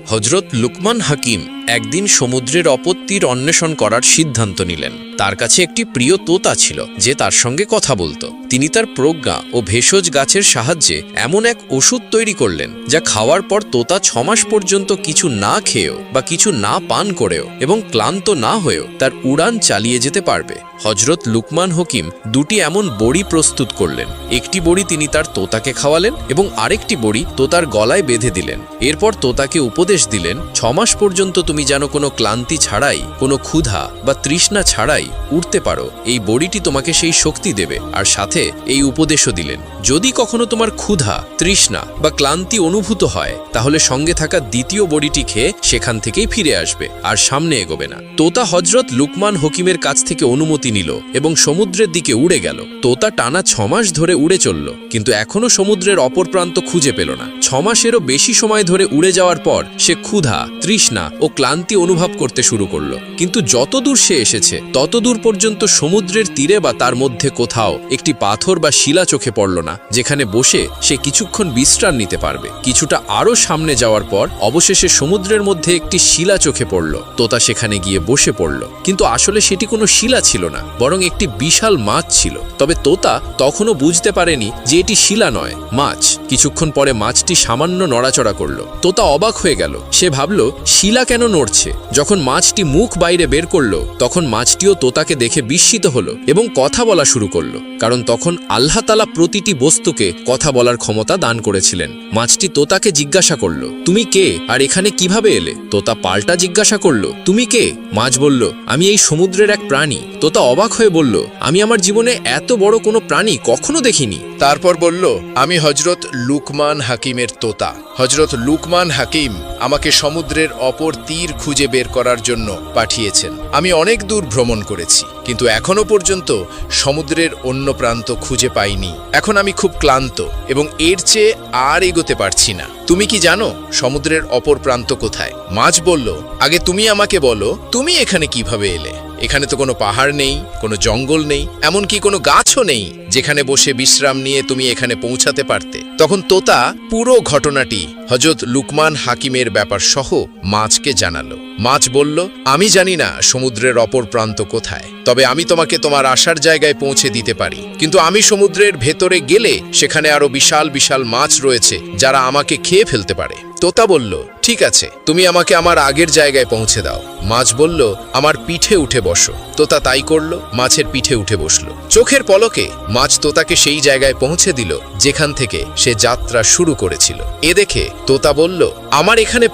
হযরত লুকমান হাকিম একদিন সমুদ্রের অপর তীর অন্বেষণ করার সিদ্ধান্ত নিলেন। তার কাছে একটি প্রিয় তোতা ছিল যে তার সঙ্গে কথা বলতো। তিনি তার প্রজ্ঞা ও ভেষজ গাছের সাহায্যে এমন এক ওষুধ তৈরি করলেন যা খাওয়ার পর তোতা 6 মাস পর্যন্ত কিছু না খেয়েও বা কিছু না পান করেও এবং ক্লান্ত না হয়েও তার উড়ান চালিয়ে যেতে পারবে। হযরত লুকমান হাকিম দুটি এমন বড়ি প্রস্তুত করলেন। একটি বড়ি তিনি তার তোতাকে খাওয়ালেন এবং আরেকটি বড়ি তোতার গলায় বেঁধে দিলেন। এরপর তোতাকে উপদেশ দিলেন, 6 মাস পর্যন্ত তুমি যেন কোনো ক্লান্তি ছাড়াই, কোনো ক্ষুধা বা তৃষ্ণা ছাড়াই উঠতে পারো। এই বড়িটি তোমাকে সেই শক্তি দেবে। আর সাথে এই উপদেশও দিলেন, যদি কখনো তোমার ক্ষুধা, তৃষ্ণা বা ক্লান্তি অনুভূত হয় তাহলে সঙ্গে থাকা দ্বিতীয় বড়িটি খেয়ে সেখান থেকেই ফিরে আসবে আর সামনে এগোবে না। তোতা হযরত লুকমান হাকিমের কাছ থেকে অনুমতি নিল এবং সমুদ্রের দিকে উড়ে গেল। তোতা টানা 6 মাস ধরে উড়ে চলল, কিন্তু এখনো সমুদ্রের অপর প্রান্ত খুঁজে পেল না। 6 মাসেরও বেশি সময় ধরে উড়ে যাওয়ার পর সে ক্ষুধা, তৃষ্ণা ও ক্লান্তি অনুভব করতে শুরু করলো। কিন্তু যতদূর সে এসেছে ততদূর পর্যন্ত সমুদ্রের তীরে বা তার মধ্যে কোথাও একটি পাথর বা শিলা চোখে পড়ল না যেখানে বসে সে কিছুক্ষণ বিশ্রাম নিতে পারবে। কিছুটা আরও সামনে যাওয়ার পর অবশেষে সমুদ্রের মধ্যে একটি শিলা চোখে পড়ল। তোতা সেখানে গিয়ে বসে পড়ল, কিন্তু আসলে সেটি কোনো শিলা ছিল না, বরং একটি বিশাল মাছ ছিল। তবে তোতা তখনও বুঝতে পারেনি যে এটি শিলা নয়, মাছ। কিছুক্ষণ পরে মাছটি সামান্য নড়াচড়া করল। তোতা অবাক হয়ে গেল। সে ভাবল, শিলা কেন নড়ছে? যখন মাছটি মুখ বাইরে বের করল তখন মাছটিও তোতাকে দেখে বিস্মিত হলো এবং কথা বলা শুরু করল, কারণ তখন আল্লাহ তাআলা প্রতিটি বস্তুকে কথা বলার ক্ষমতা দান করেছিলেন। মাছটি তোতাকে জিজ্ঞাসা করল, তুমি কে আর এখানে কিভাবে এলে? তোতা পাল্টা জিজ্ঞাসা করল, তুমি কে? মাছ বলল, আমি এই সমুদ্রের এক প্রাণী। তোতা অবাক হয়ে বলল, আমি আমার জীবনে এত বড় কোনো প্রাণী কখনো দেখিনি। তারপর বলল, আমি হযরত লুকমান হাকিমের তোতা। হযরত লুকমান হাকিম আমাকে সমুদ্রের অপর তীর খুঁজে বের করার জন্য পাঠিয়েছেন। আমি অনেক দূর ভ্রমণ করেছি, কিন্তু এখনো পর্যন্ত সমুদ্রের অন্য প্রান্ত খুঁজে পাইনি। এখন আমি খুব ক্লান্ত এবং এর চেয়ে আর এগোতে পারছি না। তুমি কি জানো সমুদ্রের অপর প্রান্ত কোথায়? মাছ বলল, আগে তুমি আমাকে বলো, তুমি এখানে কিভাবে এলে? এখানে তো কোনো পাহাড় নেই, কোনো জঙ্গল নেই, এমনকি কোনো গাছও নেই যেখানে বসে বিশ্রাম নিয়ে তুমি এখানে পৌঁছাতে পারতে। তখন তোতা পুরো ঘটনাটি হযরত লুকমান হাকিমের ব্যাপার সহ মাছকে জানালো। মাছ বলল, আমি জানি না সমুদ্রের অপর প্রান্ত কোথায়, তবে আমি তোমাকে তোমার আসার জায়গায় পৌঁছে দিতে পারি। কিন্তু আমি সমুদ্রের ভেতরে গেলে সেখানে আরো বিশাল বিশাল মাছ রয়েছে যারা আমাকে খেয়ে ফেলতে পারে। তোতা বলল, ঠিক আছে, তুমি আমাকে আমার আগের জায়গায় পৌঁছে দাও। মাছ বলল, আমার পিঠে উঠে বসো। তোতা তাই করল, মাছের পিঠে উঠে বসলো। চোখের পলকে মাছ তোতাকে সেই জায়গায় পৌঁছে দিল যেখান থেকে সে যাত্রা শুরু করেছিল। এ দেখে তোতা বলল, আমার এখানে